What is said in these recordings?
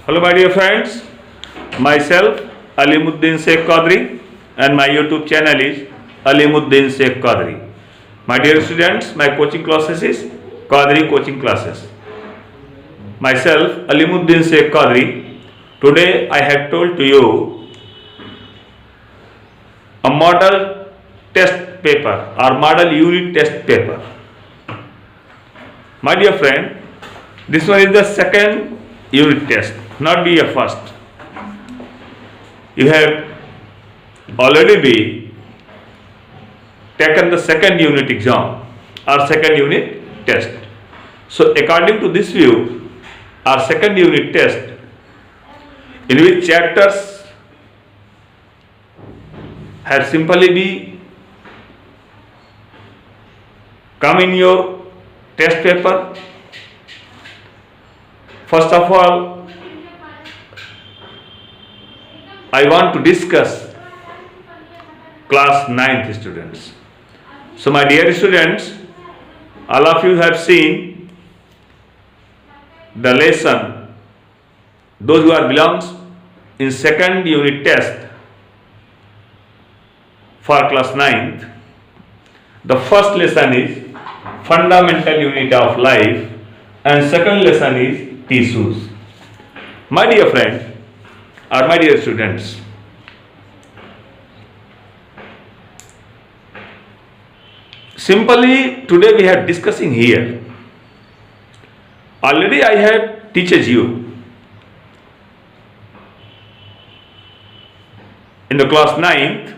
Hello, my dear friends. Myself, Alimuddin Sheikh Qadri, and my YouTube channel is Alimuddin Sheikh Qadri. My dear students, my coaching classes is Qadri Coaching Classes. Myself, Alimuddin Sheikh Qadri. Today, I have told to you a model test paper or model unit test paper. My dear friend, this one is the second unit test, not be a first. You have already taken the second unit exam or second unit test. So according to this view, our second unit test, in which chapters have simply be come in your test paper. First of all, I want to discuss class 9th students. So my dear students, all of you have seen the lesson, those who are belongs in second unit test for class 9th. The first lesson is fundamental unit of life and second lesson is tissues. My dear friend or my dear students, simply today we are discussing here. Already I have teaches you in the class 9th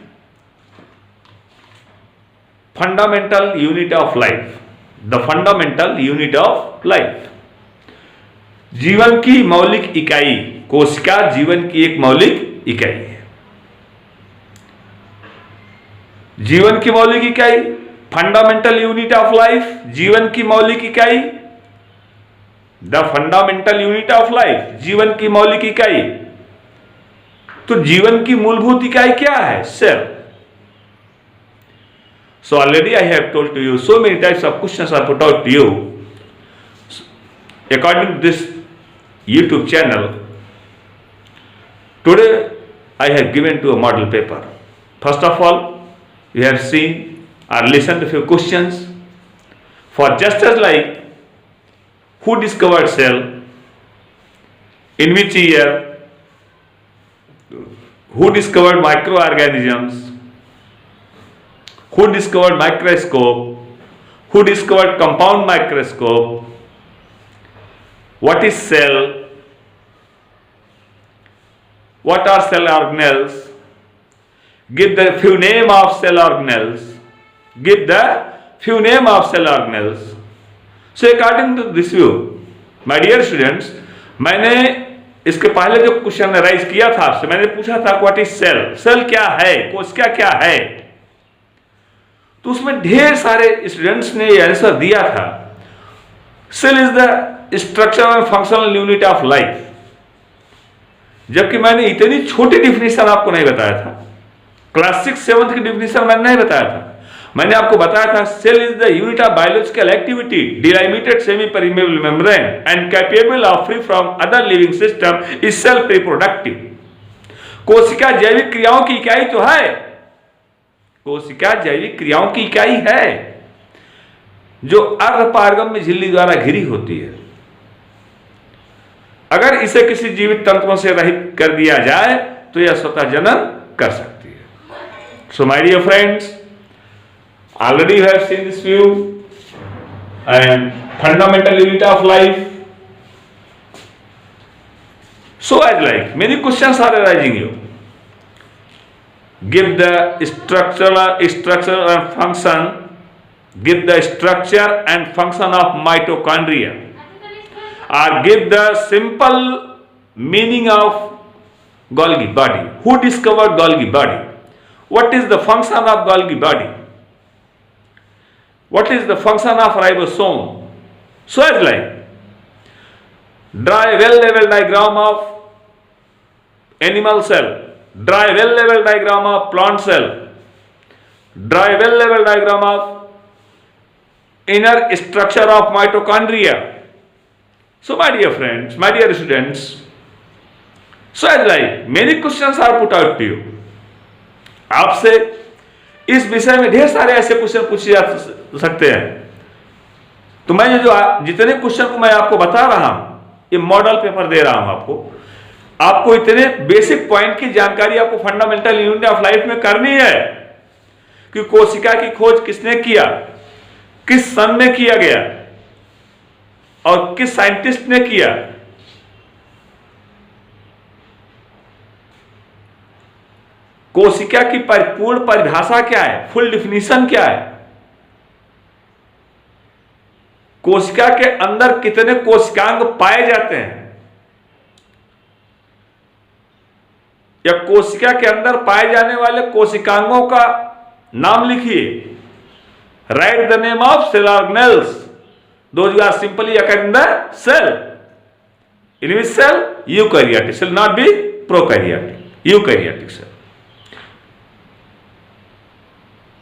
fundamental unit of life. The fundamental unit of life. जीवन की मौलिक इकाई, कोशिका जीवन की एक मौलिक इकाई है. जीवन की मौलिक इकाई, फंडामेंटल यूनिट ऑफ लाइफ, जीवन की मौलिक इकाई. The fundamental unit of life, जीवन की मौलिक इकाई. तो जीवन की मूलभूत इकाई क्या है? Cell. So already I have told to you so many types of questions are put out to you. According to this YouTube channel, today I have given to a model paper. First of all, you have seen or listened to a few questions. For just as like who discovered cell, in which year, who discovered microorganisms, who discovered microscope, who discovered compound microscope, what is cell, what are cell organelles, give the few name of cell organelles, give the few name of cell organelles. So according to this view, my dear students, मैंने इसके पहले जो question rise किया था आपसे, मैंने पूछा था व्हाट इज सेल, सेल क्या है, कोशिका क्या है. तो उसमें ढेर सारे स्टूडेंट्स ने ये आंसर दिया था. Cell is the structure and functional unit of life. जबकि मैंने इतनी छोटी डिफिनेशन आपको नहीं बताया था. क्लास 6 7th की डिफिनेशन मैंने नहीं बताया था. मैंने आपको बताया था cell is the unit of biological activity, delimited semi permeable membrane and capable of free from other living system, is self reproductive. कोशिका जैविक क्रियाओं की इकाई तो है. कोशिका जैविक क्रियाओं की इकाई है जो अर्धपारगम्य झिल्ली द्वारा घिरी होती है. अगर इसे किसी जीवित तंतुओं से रहित कर दिया जाए तो यह स्वतः जनन कर सकती है. So my dear friends, already you have seen this view and fundamental unit of life. So as like many questions are arising you. Give the structure and function. Give the structure and function of mitochondria, or give the simple meaning of Golgi body. Who discovered Golgi body? What is the function of Golgi body? What is the function of ribosome? So as like dry well level diagram of animal cell, dry well level diagram of plant cell, dry well level diagram of inner structure of mitochondria. So my dear friends, my dear students, so as like many questions are put out to you. आपसे इस विषय में ढेर सारे ऐसे question पूछे जा सकते हैं। तो मैं जो जितने क्वेश्चन को मैं आपको बता रहा हूं, ये मॉडल पेपर दे रहा हूं आपको इतने बेसिक पॉइंट की जानकारी आपको फंडामेंटल यूनिट ऑफ लाइफ में करनी है कि कोशिका की खोज किसने किया, किस सन में किया गया और किस साइंटिस्ट ने किया। कोशिका की परिपूर्ण परिभाषा क्या है, फुल डिफिनीशन क्या है, कोशिका के अंदर कितने कोशिकांग पाए जाते हैं, या कोशिका के अंदर पाए जाने वाले कोशिकांगों का नाम लिखिए। Write the name of cell organelles those are simply according the cell, in which cell eukaryotic cell, not be prokaryotic, eukaryotic cell.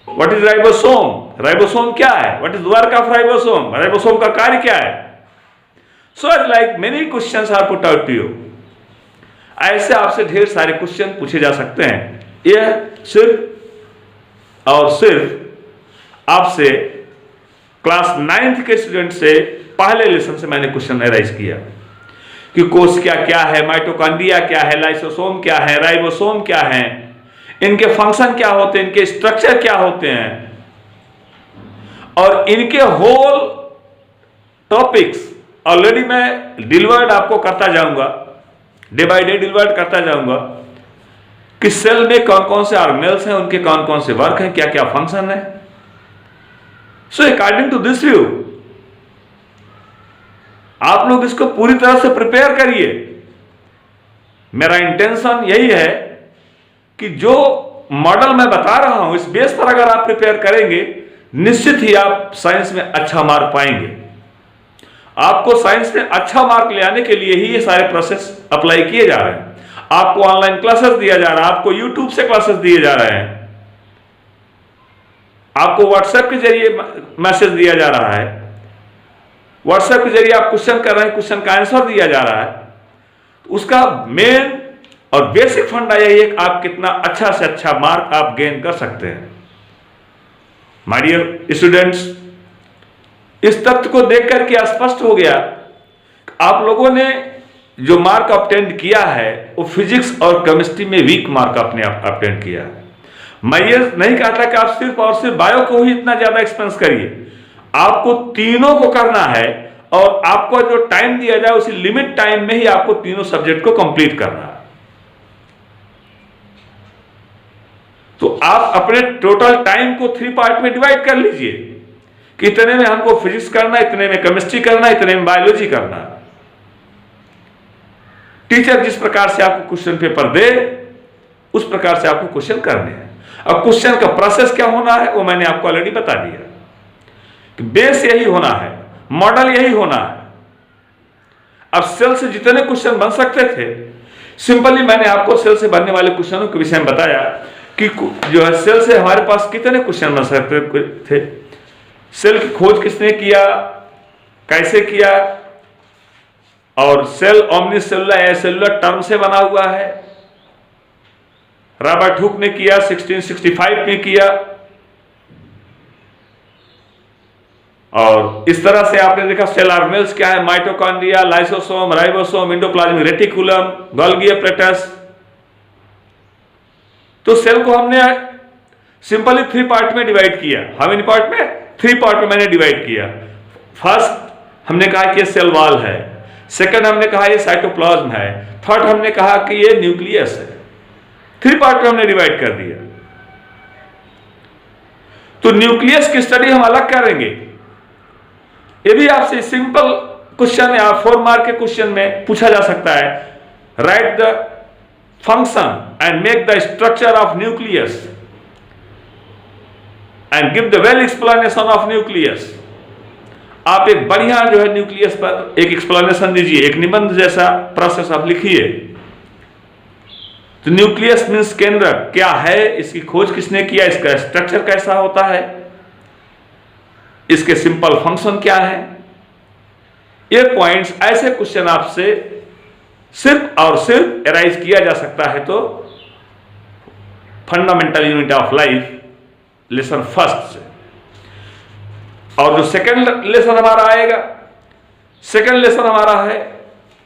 What is ribosome, ribosome क्या है, what is work of ribosome, ribosome का कार्य क्या है। So it's like many questions are put out to you. ऐसे आपसे ढेर सारे क्वेश्चन पूछे जा सकते हैं। यह सिर्फ और सिर्फ आपसे क्लास 9th के स्टूडेंट से पहले लेसन से मैंने क्वेश्चन अराइज किया कि कोशिका क्या है, माइटोकॉन्ड्रिया क्या है, लाइसोसोम क्या है, राइबोसोम क्या है, इनके फंक्शन क्या होते हैं, इनके स्ट्रक्चर क्या होते हैं, और इनके होल टॉपिक्स ऑलरेडी मैं डिलीवर्ड आपको करता जाऊंगा, डे बाय डे डिलीवर्ड करता जाऊंगा कि सेल में कौन कौन से ऑर्गेनेल्स हैं, उनके कौन कौन से वर्क हैं, क्या क्या फंक्शन है। So according to this view आप लोग इसको पूरी तरह से प्रिपेयर करिए। मेरा इंटेंशन यही है कि जो मॉडल मैं बता रहा हूं इस बेस पर अगर आप प्रिपेयर करेंगे निश्चित ही आप साइंस में अच्छा मार्क पाएंगे। आपको साइंस में अच्छा मार्क ले आने के लिए ही ये सारे प्रोसेस अप्लाई किए जा रहे हैं। आपको ऑनलाइन क्लासेस दिया जा रहा है, आपको यूट्यूब से क्लासेस दिए जा रहे हैं, आपको व्हाट्सएप के जरिए मैसेज दिया जा रहा है, व्हाट्सएप के जरिए आप क्वेश्चन कर रहे हैं, क्वेश्चन का आंसर दिया जा रहा है। तो उसका मेन और बेसिक फंडा यही है कि आप कितना अच्छा से अच्छा मार्क आप गेन कर सकते हैं। माय डियर स्टूडेंट्स, इस तथ्य को देख करके स्पष्ट हो गया आप लोगों ने जो मार्क ऑब्टेंड किया है वो फिजिक्स और केमिस्ट्री में वीक मार्क आपने ऑब्टेंड किया है। मैं ये नहीं कहता कि आप सिर्फ और सिर्फ बायो को ही इतना ज्यादा एक्सपेंस करिए, आपको तीनों को करना है और आपको जो टाइम दिया जाए उसी लिमिट टाइम में ही आपको तीनों सब्जेक्ट को कंप्लीट करना है। तो आप अपने टोटल टाइम को 3 पार्ट में डिवाइड कर लीजिए कि इतने में हमको फिजिक्स करना, इतने में केमिस्ट्री करना, इतने में बायोलॉजी करना। टीचर जिस प्रकार से आपको क्वेश्चन पेपर दे उस प्रकार से आपको क्वेश्चन करने हैं। अब क्वेश्चन का प्रोसेस क्या होना है वो मैंने आपको ऑलरेडी बता दिया कि बेस यही होना है, मॉडल यही होना है। अब सेल से जितने क्वेश्चन बन सकते थे सिंपली मैंने आपको सेल से बनने वाले क्वेश्चनों के विषय में बताया कि जो है सेल से हमारे पास कितने क्वेश्चन बन सकते थे, सेल की खोज किसने किया, कैसे किया, और सेल ओमनीसेलुलर एसेलुलर टर्म से बना हुआ है, रॉबर्ट हुक ने किया, 1665 में किया। और इस तरह से आपने देखा सेल ऑर्गेनेल्स क्या है, mitochondria, lysosome, ribosome, endoplasmic reticulum, Golgi apparatus. तो सेल को हमने सिंपली 3 पार्ट में डिवाइड किया। हाउ मेनी पार्ट में? 3 पार्ट में मैंने डिवाइड किया। फर्स्ट हमने कहा कि ये सेल वॉल है, सेकंड हमने कहा ये साइटोप्लाज्म है, थर्ड हमने कहा कि ये न्यूक्लियस है। 3 पार्ट में हमने डिवाइड कर दिया। तो न्यूक्लियस की स्टडी हम अलग करेंगे। ये भी आपसे सिंपल क्वेश्चन या 4 मार्क के क्वेश्चन में पूछा जा सकता है। Write the function and make the structure of nucleus and give the well explanation of nucleus. आप एक बढ़िया जो है न्यूक्लियस पर एक एक्सप्लेनेशन दीजिए, एक निबंध जैसा प्रोसेस आप लिखिए। तो न्यूक्लियस मीन्स केंद्र क्या है, इसकी खोज किसने किया, इसका स्ट्रक्चर कैसा होता है, इसके सिंपल फंक्शन क्या है। ये पॉइंट्स ऐसे क्वेश्चन आपसे सिर्फ और सिर्फ एराइज किया जा सकता है तो fundamental unit of life lesson first से। और जो सेकंड लेसन हमारा आएगा, सेकंड लेसन हमारा है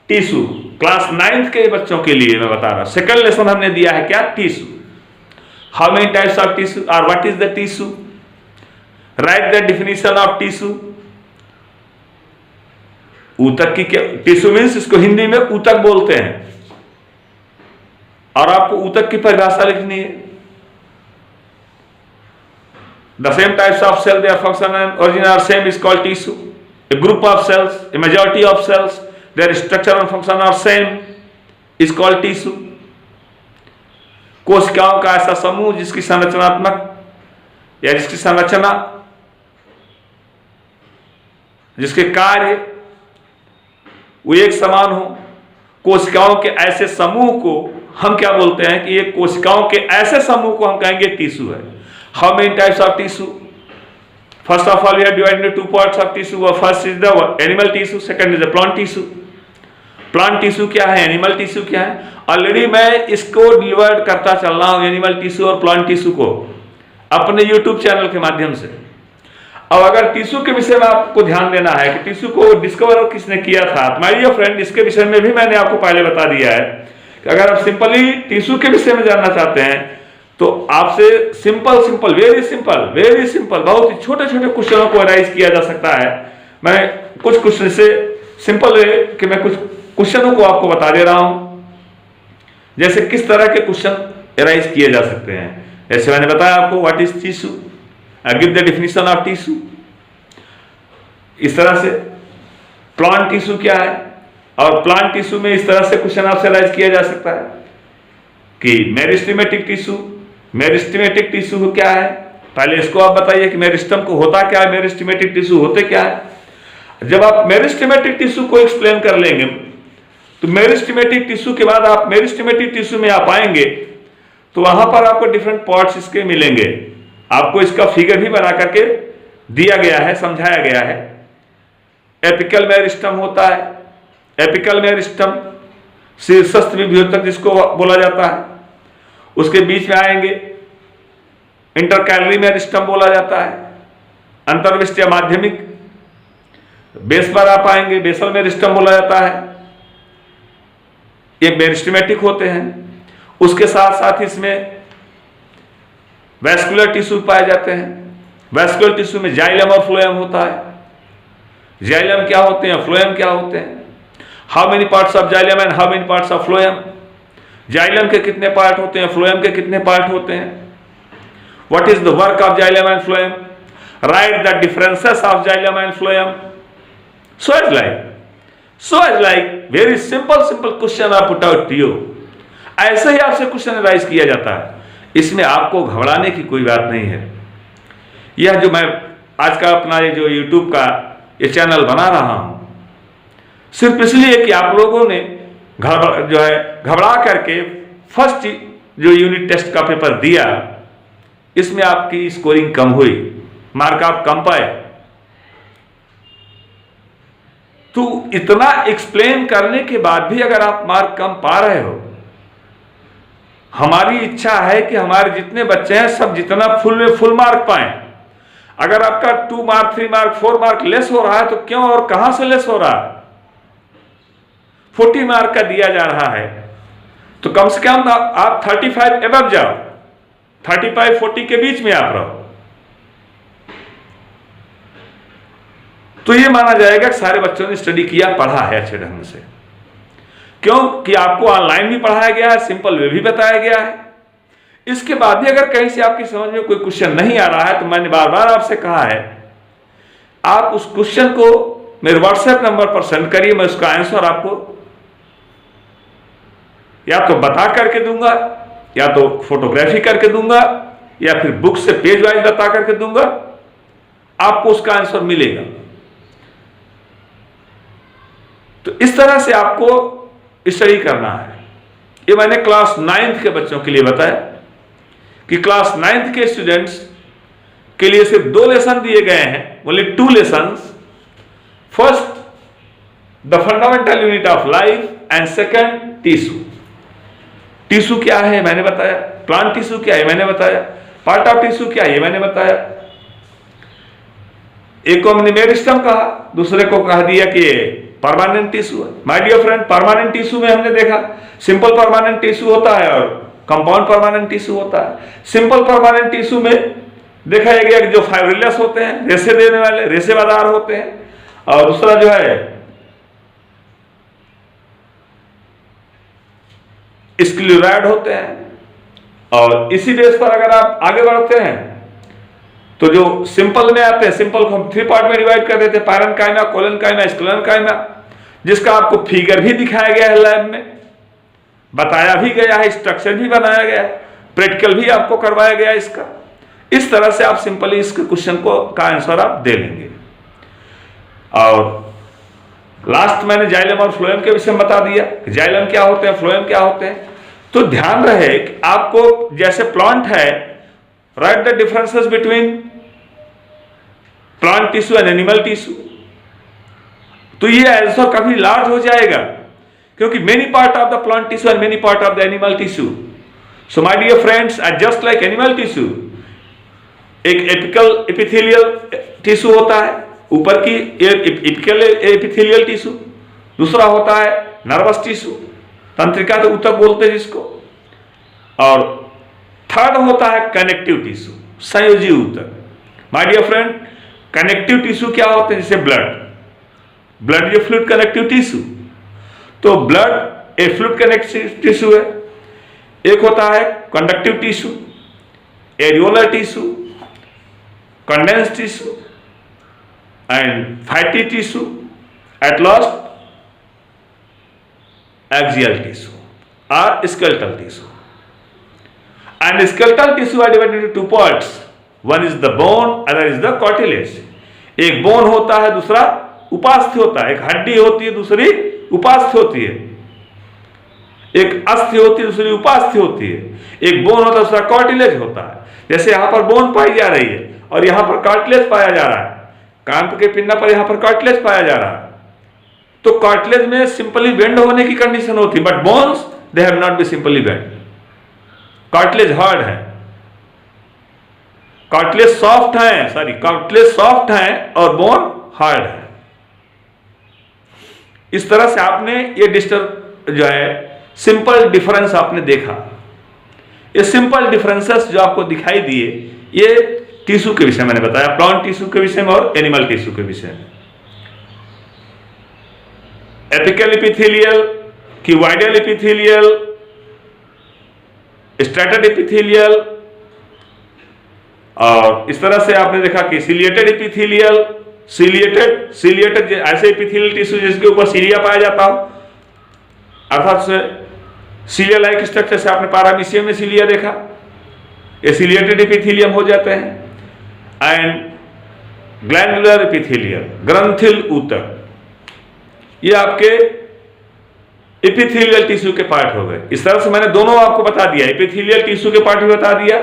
टिश्यू। क्लास 9th के बच्चों के लिए मैं बता रहा हूं, सेकंड लेसन हमने दिया है क्या, tissue. How many types of tissue और what is the tissue, right the definition of tissue. ऊतक की क्या, टिश्यू मीन्स इसको हिंदी में ऊतक बोलते हैं, और आपको ऊतक की परिभाषा लिखनी है। The same types of cell, their function and origin are same, is called tissue. A group of cells, a majority of cells, their structure and function are same, is called tissue. कोशिकाओं का ऐसा समूह जिसकी संरचनात्मक या जिसकी संरचना, जिसके कार्य वो एक समान हो, कोशिकाओं के ऐसे समूह को हम क्या बोलते हैं कि ये कोशिकाओं के ऐसे समूह को हम कहेंगे टिश्यू है। How many types of tissue? First of all, we are divided into two parts of tissue. First is the animal tissue, second is the plant tissue. Plant tissue क्या है, animal tissue क्या है? Already मैं इसको divide करता चल रहा हूँ, एनिमल टिश्यू और प्लांट टिश्यू को, अपने यूट्यूब चैनल के माध्यम से। अब अगर टिश्यू के विषय में आपको ध्यान देना है कि टिश्यू को डिस्कवर किसने किया था, माय डियर फ्रेंड, इसके विषय में भी मैंने आपको पहले बता दिया है कि अगर आप सिंपली टिश्यू के विषय में जानना चाहते हैं तो आपसे सिंपल वेरी सिंपल बहुत ही छोटे छोटे क्वेश्चनों को एराइज किया जा सकता है। मैं कुछ क्वेश्चन से सिंपल है कि मैं कुछ क्वेश्चनों को आपको बता दे रहा हूं, जैसे किस तरह के क्वेश्चन एराइज किए जा सकते हैं। जैसे मैंने बताया आपको what is tissue, give the definition of tissue. इस तरह से प्लांट टिश्यू क्या है, और प्लांट टिश्यू में इस तरह से क्वेश्चन आपसे एराइज किया जा सकता है कि मेरिस्टेमेटिक टिश्यू, मेरिस्टेमेटिक टिश्यू क्या है, पहले इसको आप बताइए कि मेरिस्टम को होता क्या है, मेरिस्टेमेटिक टिश्यू होते क्या है। जब आप मेरिस्टेमेटिक टिश्यू को एक्सप्लेन कर लेंगे तो मेरिस्टेमेटिक टिश्यू के बाद आप मेरिस्टेमेटिक टिश्यू में आप आएंगे तो वहां पर आपको डिफरेंट पार्ट्स इसके मिलेंगे। आपको इसका फिगर भी बना करके दिया गया है, समझाया गया है। एपिकल मेरिस्टम होता है, एपिकल मेरिस्टम शीर्षस्थ विभ्यूतक जिसको बोला जाता है, उसके बीच में आएंगे इंटरकैलरी मेरिस्टम बोला जाता है, अंतर्विष्ट या माध्यमिक बेस पर आप आएंगे बेसल मेरिस्टम बोला जाता है, ये मेरिस्टेमेटिक होते हैं। उसके साथ साथ इसमें वैस्कुलर टिश्यू पाए जाते हैं। वैस्कुलर टिश्यू में जाइलम और फ्लोएम होता है। जाइलम क्या होते हैं, फ्लोएम क्या होते हैं, how many parts of xylem and how many parts of phloem, xylem के कितने पार्ट होते हैं, फ्लोएम के कितने पार्ट होते हैं, what is the work of xylem and phloem, write the differences of xylem and phloem. So is like very simple question I put out to you. ऐसे ही आपसे क्वेश्चन राइज किया जाता है, इसमें आपको घबराने की कोई बात नहीं है। यह जो मैं आज का अपना ये जो यूट्यूब का ये चैनल बना रहा हूं सिर्फ इसलिए कि आप लोगों ने घबरा करके फर्स्ट जो यूनिट टेस्ट का पेपर दिया, इसमें आपकी स्कोरिंग कम हुई, मार्क आप कम पाए। तो इतना एक्सप्लेन करने के बाद भी अगर आप मार्क कम पा रहे हो, हमारी इच्छा है कि हमारे जितने बच्चे हैं सब जितना फुल में फुल मार्क पाएं। अगर आपका 2 मार्क 3 मार्क 4 मार्क लेस हो रहा है तो क्यों और कहां से लेस हो रहा है, 40 मार्क का दिया जा रहा है तो कम से कम आप 35 एबव जाओ, 35-40 के बीच में आप रहो, तो ये माना जाएगा कि सारे बच्चों ने स्टडी किया, पढ़ा है अच्छे ढंग से। क्योंकि आपको ऑनलाइन भी पढ़ाया गया है, सिंपल वे भी बताया गया है। इसके बाद भी अगर कहीं से आपकी समझ में कोई क्वेश्चन नहीं आ रहा है तो मैंने बार बार आपसे कहा है आप उस क्वेश्चन को मेरे व्हाट्सएप नंबर पर सेंड करिए, मैं उसका आंसर आपको या तो बता करके दूंगा, या तो फोटोग्राफी करके दूंगा, या फिर बुक से पेज वाइज बता करके दूंगा, आपको उसका आंसर मिलेगा। तो इस तरह से आपको स्टडी करना है। ये मैंने क्लास 9th के बच्चों के लिए बताया कि क्लास 9th के स्टूडेंट्स के लिए सिर्फ 2 लेसन दिए गए हैं, only 2 lessons. First the fundamental unit of life, and second tissue. Tissue क्या है मैंने बताया, प्लांट टिश्यू क्या है मैंने बताया, पार्ट ऑफ टिश्यू क्या है ये मैंने बताया। एक को हमने मेरिस्टम कहा, दूसरे को कह दिया कि परमानेंट टिश्यू है। My dear friend, permanent tissue में हमने देखा सिंपल परमानेंट टिश्यू होता है और कंपाउंड परमानेंट टिश्यू होता है। सिंपल परमानेंट टिश्यू में देखा गया कि जो फाइब्रिलस होते हैं, रेशे देने वाले, रेशेदार होते हैं, और दूसरा जो है स्क्लेरोइड होते हैं। और इसी बेस पर अगर आप आगे बढ़ते हैं तो जो सिंपल में आते हैं, सिंपल को हम 3 पार्ट में डिवाइड कर देते हैं, पैरेन्काइमा, कोलेनकाइमा, स्क्लेरेन्काइमा, जिसका आपको फिगर भी दिखाया गया है, लैब में बताया भी गया है, स्ट्रक्चर भी बनाया गया है, प्रैक्टिकल भी आपको करवाया गया है इसका। इस तरह से आप सिंपली इस क्वेश्चन को का आंसर आप दे लेंगे। और लास्ट मैंने जाइलम और फ्लोएम के विषय में बता दिया कि जाइलम क्या होते हैं, फ्लोएम क्या होते हैं। तो ध्यान रहे कि आपको जैसे प्लांट है, write the differences between plant tissue and animal tissue. तो ये आंसर काफी लार्ज हो जाएगा क्योंकि many part of the plant tissue and many part of the animal tissue. So my dear friends, just like animal tissue, एक apical epithelial tissue होता है, ऊपर की एपिकल एपिथेलियल टिश्यू, दूसरा होता है नर्वस टिश्यू, तंत्रिका तो ऊतक बोलते हैं जिसको, और थर्ड होता है कनेक्टिव टिश्यू, संयोजी ऊतक। My dear friend, connective tissue क्या होते हैं, जैसे ब्लड ये फ्लूइड कनेक्टिव टिश्यू। तो blood a fluid connective tissue है। एक होता है conductive tissue, areolar tissue, condense tissue and fatty tissue, at last axial tissue or skeletal tissue. And skeletal tissue are divided into 2 parts. One is the bone, other is the cartilage. एक bone होता है, दूसरा उपास्थि होता है। एक हड्डी होती है, दूसरी उपास्थि होती है। एक अस्थि होती है, दूसरी उपास्थि होती है। एक बोन होता है, दूसरा कार्टिलेज होता है। जैसे यहां पर बोन पाई जा रही है और यहां पर कार्टिलेज पाया जा रहा है, कान के पिन्ना पर यहां पर कार्टिलेज पाया जा रहा है। तो कार्टिलेज में सिंपली बेंड होने की कंडीशन होती है, but bones they have not be simply bend. Cartilage hard है, कार्टिलेज सॉफ्ट है, कार्टिलेज सॉफ्ट है और बोन हार्ड है। इस तरह से आपने ये डिस्टर्ब जो है सिंपल डिफरेंस आपने देखा। ये सिंपल डिफरेंसेस जो आपको दिखाई दिए, ये टिश्यू के विषय मैंने बताया, प्लांट टिश्यू के विषय में और एनिमल टिश्यू के विषय में। Apical epithelial, cuboidal epithelial, striated epithelial, और इस तरह से आपने देखा कि सिलिएटेड एपिथेलियल, सिलिएटेड ऐसे एपिथेलियल टिश्यू जिसके ऊपर सीलिया पाया जाता हो, अर्थात से सीलिया लाइक स्ट्रक्चर से आपने पैरामीशियम में सीलिया देखा, ये सिलिएटेड एपिथेलियम हो जाते हैं। एंड ग्लैंडुलर एपिथेलियल, ग्रंथिल ऊतक, ये आपके एपिथेलियल टिश्यू के पार्ट हो गए। इस तरह से मैंने दोनों आपको बता दिया, एपिथेलियल टिश्यू के पार्ट भी बता दिया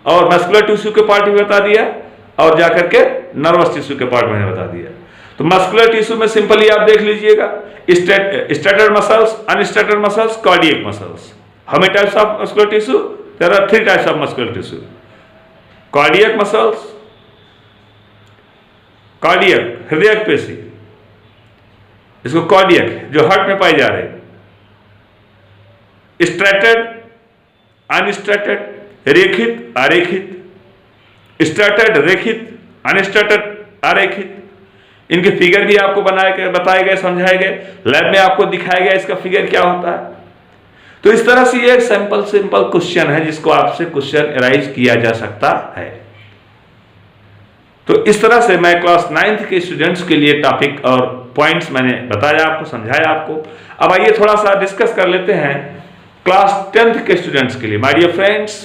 और मस्कुलर टिश्यू के पार्ट भी बता दिया, और जाकर के नर्वस टिश्यू के पार्ट मैंने बता दिया। तो मस्कुलर टिश्यू में सिंपली आप देख लीजिएगा, striated muscles, unstriated muscles, cardiac muscles. How many types of muscular tissue? There are 3 types of muscular tissue. Cardiac muscles, cardiac हृदय पेशी, इसको कार्डियक जो हार्ट में पाई जा रही, स्ट्रैटेड, अनस्ट्रैटेड, रेखित, अरेखित, स्ट्रैटेड, रेखित, अनस्ट्रैटेड, अरेखित। इनके फिगर भी आपको बताए गए, समझाए गए, लैब में आपको दिखाया गया इसका फिगर क्या होता है। तो इस तरह से ये सिंपल क्वेश्चन है जिसको आपसे क्वेश्चन अराइज किया जा सकता है। तो इस तरह से मैं क्लास 9th के स्टूडेंट्स के लिए टॉपिक और पॉइंट्स मैंने बताया आपको, समझाया आपको। अब आइए थोड़ा सा डिस्कस कर लेते हैं क्लास 10th के स्टूडेंट्स के लिए। My dear friends,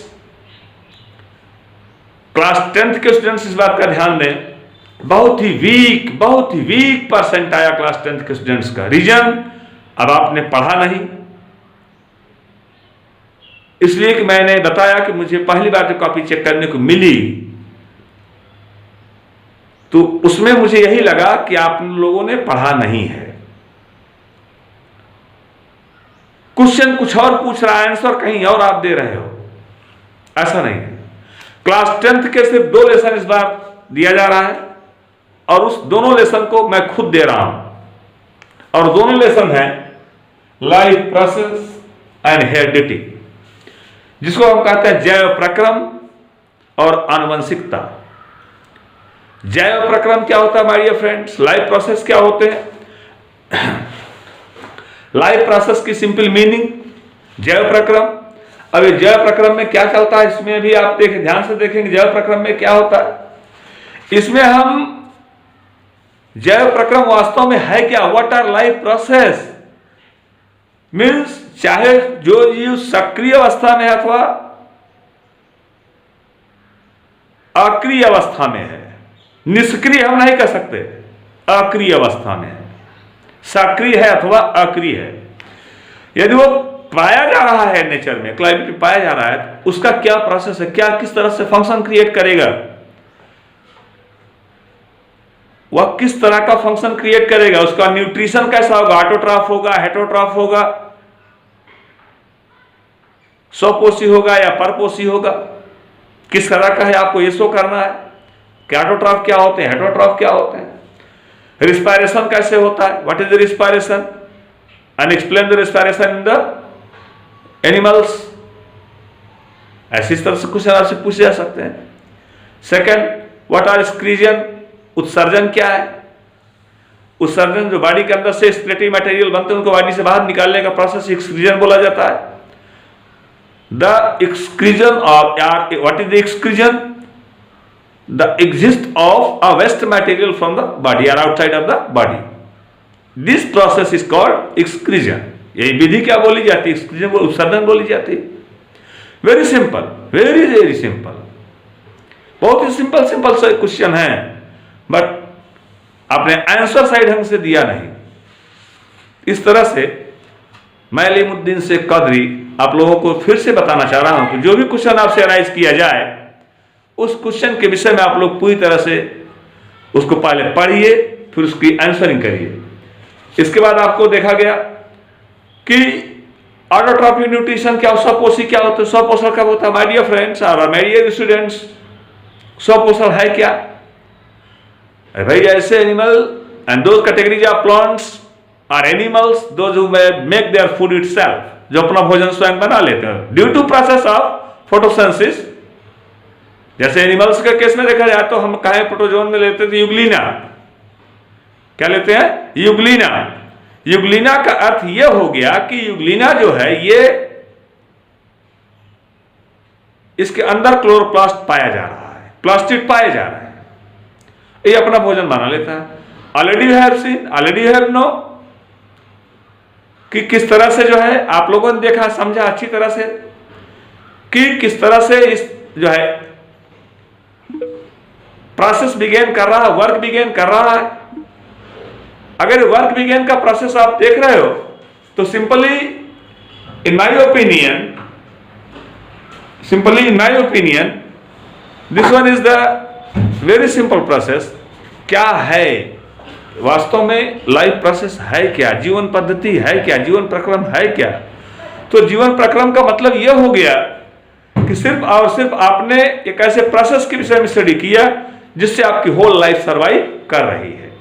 class 10th के स्टूडेंट्स इस बात का ध्यान दें, बहुत ही वीक परसेंट आया क्लास 10th के स्टूडेंट्स का। रीजन, अब आपने पढ़ा नहीं, इसलिए कि मैंने बताया कि मुझे पहली बार जो कॉपी चेक करने को मिली तो उसमें मुझे यही लगा कि आप लोगों ने पढ़ा नहीं है। क्वेश्चन कुछ और पूछ रहा है, आंसर कहीं और आप दे रहे हो, ऐसा नहीं है। क्लास 10th के सिर्फ 2 लेसन इस बार दिया जा रहा है और उस दोनों लेसन को मैं खुद दे रहा हूं, और दोनों लेसन हैं लाइफ प्रोसेस एंड हेरिडिटी, जिसको हम कहते हैं जैव प्रक्रम और आनुवंशिकता। जैव प्रक्रम क्या होता है my dear friends, life process क्या होते हैं? लाइफ प्रोसेस की सिंपल मीनिंग जैव प्रक्रम। अब ये जैव प्रक्रम में क्या चलता है, इसमें भी आप देखें, ध्यान से देखेंगे जैव प्रक्रम में क्या होता है। इसमें हम जैव प्रक्रम वास्तव में है क्या, what our life process means, चाहे जो जीव सक्रिय अवस्था में है अथवा अक्रिय अवस्था में है, निष्क्रिय हम नहीं कह सकते, अक्रिय अवस्था में है, सक्रिय है अथवा अक्रिय है, यदि वो पाया जा रहा है नेचर में, क्लाइमेट में पाया जा रहा है, तो उसका क्या प्रोसेस है, क्या किस तरह से फंक्शन क्रिएट करेगा, वह किस तरह का फंक्शन क्रिएट करेगा, उसका न्यूट्रिशन कैसा होगा, ऑटोट्रॉफ होगा, हेटेरोट्रॉफ होगा, स्वपोषी होगा या परपोषी होगा, किस तरह का है, आपको ये शो करना है कि ऑटोट्रॉफ क्या होते हैं, हेटेरोट्रॉफ क्या होते हैं, रिस्पायरेशन कैसे होता है, what is the respiration and explain the respiration in the animals. ऐसी तरह से क्वेश्चन आपसे पूछे जा सकते हैं। सेकंड, व्हाट आर एक्सक्रीजन, उत्सर्जन क्या है, उत्सर्जन जो बॉडी के अंदर से एक्सक्रीटरी मटेरियल बनते हैं उनको बॉडी से बाहर निकालने का प्रोसेस एक्सक्रीजन बोला जाता है। The excretion of, what is the excretion, the exist of a waste material from the body और outside of the body, this process is called excretion. यही विधि क्या बोली जाती है, एक्सक्रीजन, उत्सर्जन बोली जाती है। Very simple, very very simple, बहुत ही सिंपल सिंपल से क्वेश्चन है, बट आपने आंसर सही ढंग से दिया नहीं। इस तरह से मैं अलीमुद्दीन शेख कदरी आप लोगों को फिर से बताना चाह रहा हूं कि जो भी क्वेश्चन आपसे अराइज किया जाए, उस क्वेश्चन के विषय में आप लोग पूरी तरह से उसको पहले पढ़िए, फिर उसकी आंसरिंग करिए। इसके बाद आपको देखा गया कि ऑटोट्रॉफी, न्यूट्रिशन क्या, स्वपोषी क्या होता है, स्वपोषण कब होता है माय डियर फ्रेंड्स और माय डियर स्टूडेंट्स। स्वपोषण है क्या, भाई ऐसे animal and those categories of plants or animals those who make their food itself, जो अपना भोजन स्वयं बना लेते हैं due to process of photosynthesis. जैसे एनिमल्स के केस में देखा जाए तो हम कहें प्रोटोजोन में लेते थे यूग्लिना, क्या लेते हैं, यूग्लिना। यूग्लिना का अर्थ यह हो गया कि यूग्लिना जो है ये इसके अंदर क्लोरोप्लास्ट पाया जा रहा है, प्लास्टिड पाया जा रहा है, ये अपना भोजन बना लेता है। Already you have seen, already you have know कि किस तरह से जो है आप लोगों ने देखा, समझा अच्छी तरह से कि किस तरह से इस जो है प्रोसेस बिगेन कर रहा है, वर्क बिगेन कर रहा है। अगर वर्क बिगेन का प्रोसेस आप देख रहे हो तो simply in my opinion this one is the very simple process. क्या है वास्तव में लाइफ प्रोसेस है क्या, जीवन पद्धति है क्या, जीवन प्रक्रम है क्या। तो जीवन प्रक्रम का मतलब यह हो गया कि सिर्फ और सिर्फ आपने एक ऐसे प्रोसेस के विषय में स्टडी किया जिससे आपकी होल लाइफ सर्वाइव कर रही है,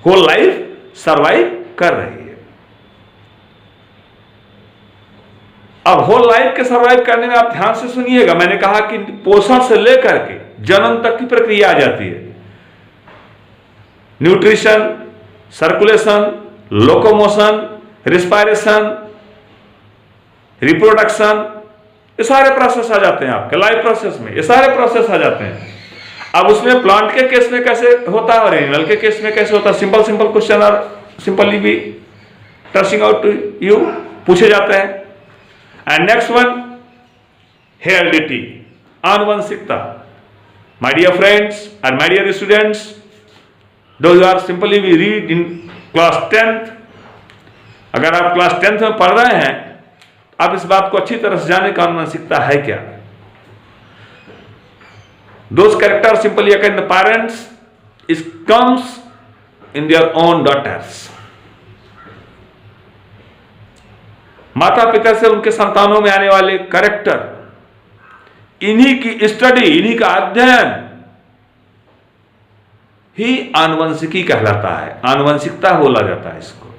होल लाइफ सर्वाइव कर रही है। अब होल लाइफ के सर्वाइव करने में आप ध्यान से सुनिएगा, मैंने कहा कि पोषण से लेकर के जन्म तक की प्रक्रिया आ जाती है। Nutrition, circulation, locomotion, respiration, reproduction, ये सारे प्रोसेस आ जाते हैं आपके लाइफ प्रोसेस में, ये सारे प्रोसेस आ जाते हैं। अब उसमें प्लांट के केस में कैसे होता है और एनिमल के केस में कैसे होता है, सिंपल सिंपल क्वेश्चन और सिंपली भी टचिंग आउट टू यू पूछे जाते हैं। एंड नेक्स्ट वन, हेरिडिटी, आनुवंशिकता। My dear friends and my dear students, those are simply we read in class 10th। अगर आप क्लास 10th में पढ़ रहे हैं, आप इस बात को अच्छी तरह से जाने का आनुवंशिकता है क्या। Those characters simply occur in the parents, it comes in their own daughters. माता पिता से उनके संतानों में आने वाले कैरेक्टर, इन्हीं की स्टडी, इन्हीं का अध्ययन ही आनुवंशिकी कहलाता है। आनुवंशिकता बोला जाता है इसको।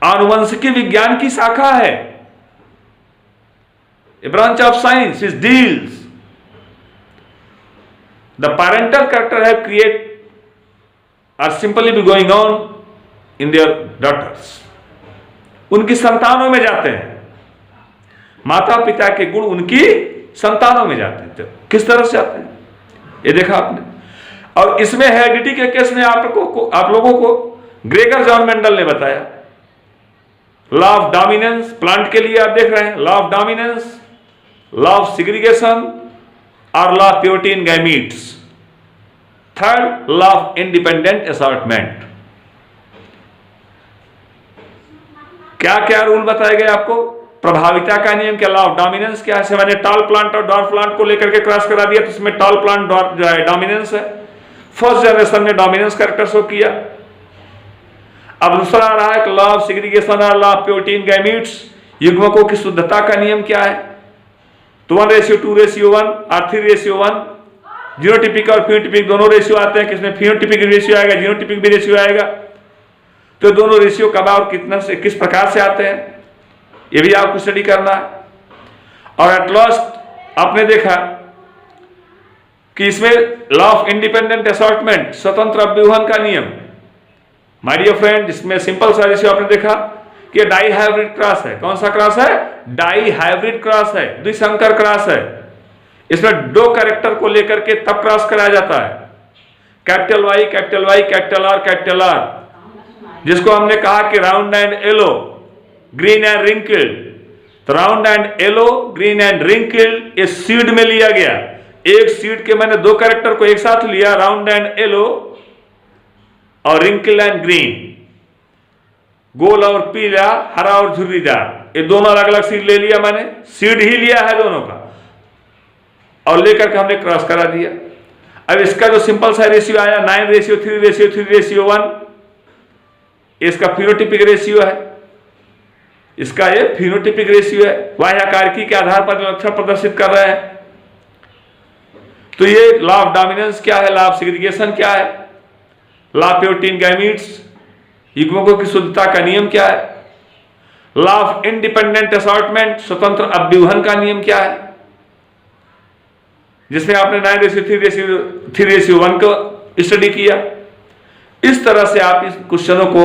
आनुवंशिकी विज्ञान की शाखा है। A branch of science is deals the parental character have create or simply be going on in their daughters. उनकी संतानों में जाते हैं। माता पिता के गुण उनकी संतानों में जाते हैं। किस तरह से जाते हैं ये देखा आपने। और इसमें हेरिडिटी के केस में आप लोगों को ग्रेगर जॉन मेंडल ने बताया। लॉ ऑफ डोमिनेंस प्लांट के लिए आप देख रहे हैं, law of dominance, law of segregation और law of purity in gametes. Third, law of independent assortment. क्या क्या रूल बताए गए आपको। प्रभाविता का नियम क्या, लॉ ऑफ डोमिनेंस क्या है। मैंने टॉल प्लांट और डॉर्फ प्लांट को लेकर के क्रॉस करा दिया तो इसमें टॉल प्लांट जो है डोमिनेंस है। फर्स्ट जनरेशन ने डोमिनेंस कैरेक्टर शो किया। अब दूसरा आ रहा है लॉ ऑफ सिग्रीगेशन और law of purity in gametes. युग्मकों की शुद्धता का नियम क्या है। तो 1:2:1 और 3:1। जीनोटिपिक और फिनोटिपिक दोनों रेशियो आते हैं। किसमें फिनोटिपिक रेशियो आएगा, जीनोटिपिक भी रेशियो आएगा। तो दोनों रेशियो कब और कितना से किस प्रकार से आते हैं ये भी आपको स्टडी करना है। और एट लास्ट आपने देखा कि इसमें लॉ ऑफ इंडिपेंडेंट असॉर्टमेंट, स्वतंत्र अभ्यूहन का नियम। माय डियर फ्रेंड, इसमें सिंपल सा रेशियो आपने देखा कि डाई हाइब्रिड क्रॉस है। कौन सा क्रॉस है, डाई हाइब्रिड क्रॉस है, द्विसंकर क्रॉस है। इसमें दो कैरेक्टर को लेकर के तब क्रॉस कराया जाता है, capital Y, capital Y, capital R, capital R, जिसको हमने कहा कि round and yellow, green and wrinkled. तो round and yellow, green and wrinkled ये सीड में लिया गया। एक सीड के मैंने दो कैरेक्टर को एक साथ लिया, राउंड एंड येलो और रिंकल एंड ग्रीन, गोल और पीला, हरा और झुर्रीदार, ये दोनों अलग अलग सीड ले लिया। मैंने सीड ही लिया है दोनों का और लेकर के हमने क्रॉस करा दिया। अब इसका जो सिंपल सा रेशियो आया 9:3:3:1, इसका फिनोटिपिक रेशियो है। इसका ये फिनोटिपिक रेशियो है, बाह्यकारकी के आधार पर लक्षण प्रदर्शित कर रहे हैं। तो ये लॉ ऑफ डोमिनेंस क्या है, लॉ ऑफ सिग्रीगेशन क्या है, law of purity in gametes, युग्मकों की शुद्धता का नियम क्या है, लॉ ऑफ इंडिपेंडेंट असॉर्टमेंट, स्वतंत्र अभ्यूहन का नियम क्या है, जिसमें आपने 9:3:1 को स्टडी किया। इस तरह से आप इस क्वेश्चनों को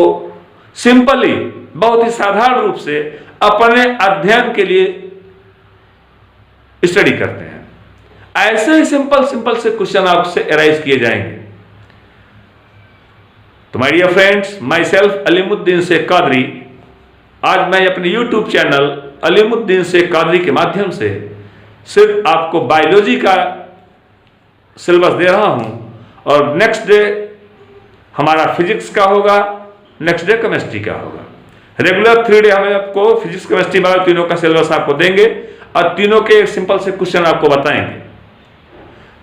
सिंपली, बहुत ही साधारण रूप से अपने अध्ययन के लिए स्टडी करते हैं। ऐसे ही सिंपल से क्वेश्चन आपसे अराइज किए जाएंगे। तो my dear friends, myself Alimuddin Shaikh Qadri, आज मैं अपने यूट्यूब चैनल अलीमुद्दीन शेख कादरी के माध्यम से सिर्फ आपको बायोलॉजी का सिलेबस दे रहा हूं और नेक्स्ट डे हमारा फिजिक्स का होगा, नेक्स्ट डे केमिस्ट्री का होगा। रेगुलर 3 डे हमें आपको फिजिक्स, केमिस्ट्री, बायो तीनों का सिलेबस आपको देंगे और तीनों के सिंपल से क्वेश्चन आपको बताएंगे।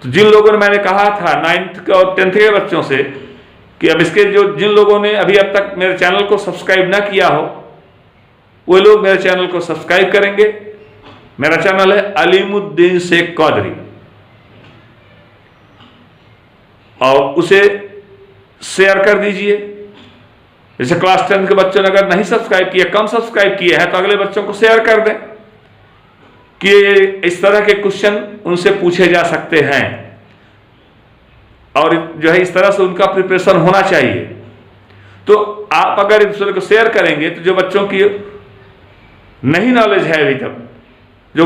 तो जिन लोगों ने, मैंने कहा था 9th और 10th के बच्चों से कि अब इसके जिन लोगों ने अभी अब तक मेरे चैनल को सब्सक्राइब ना किया हो वो लोग मेरे चैनल को सब्सक्राइब करेंगे। मेरा चैनल है अलीमुद्दीन शेख कादरी और उसे शेयर कर दीजिए। जैसे क्लास 10 के बच्चों ने अगर नहीं सब्सक्राइब किया, कम सब्सक्राइब किए हैं, तो अगले बच्चों को शेयर कर दें कि इस तरह के क्वेश्चन उनसे पूछे जा सकते हैं और जो है इस तरह से उनका प्रिपरेशन होना चाहिए। तो आप अगर इस दूसरे को शेयर करेंगे तो जो बच्चों की नहीं नॉलेज है अभी तक, जो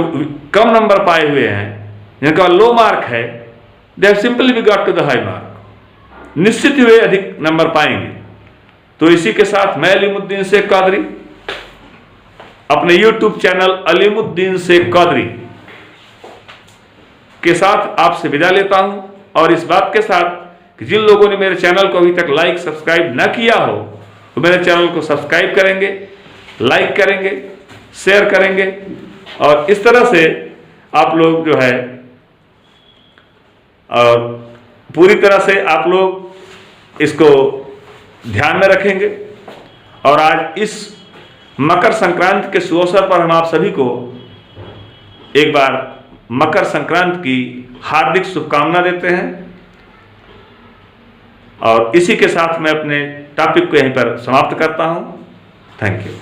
कम नंबर पाए हुए हैं, जिनका लो मार्क है, they have simply be got to the high mark, निश्चित ही वे अधिक नंबर पाएंगे। तो इसी के साथ मैं अलीमुद्दीन शेख कादरी अपने YouTube चैनल अलीमुद्दीन शेख कादरी के साथ आपसे विदा लेता हूं और इस बात के साथ कि जिन लोगों ने मेरे चैनल को अभी तक लाइक सब्सक्राइब ना किया हो तो मेरे चैनल को सब्सक्राइब करेंगे, लाइक करेंगे, शेयर करेंगे और इस तरह से आप लोग जो है और पूरी तरह से आप लोग इसको ध्यान में रखेंगे। और आज इस मकर संक्रांति के सुअवसर पर हम आप सभी को एक बार मकर संक्रांति की हार्दिक शुभकामना देते हैं और इसी के साथ मैं अपने टॉपिक को यहीं पर समाप्त करता हूं। Thank you.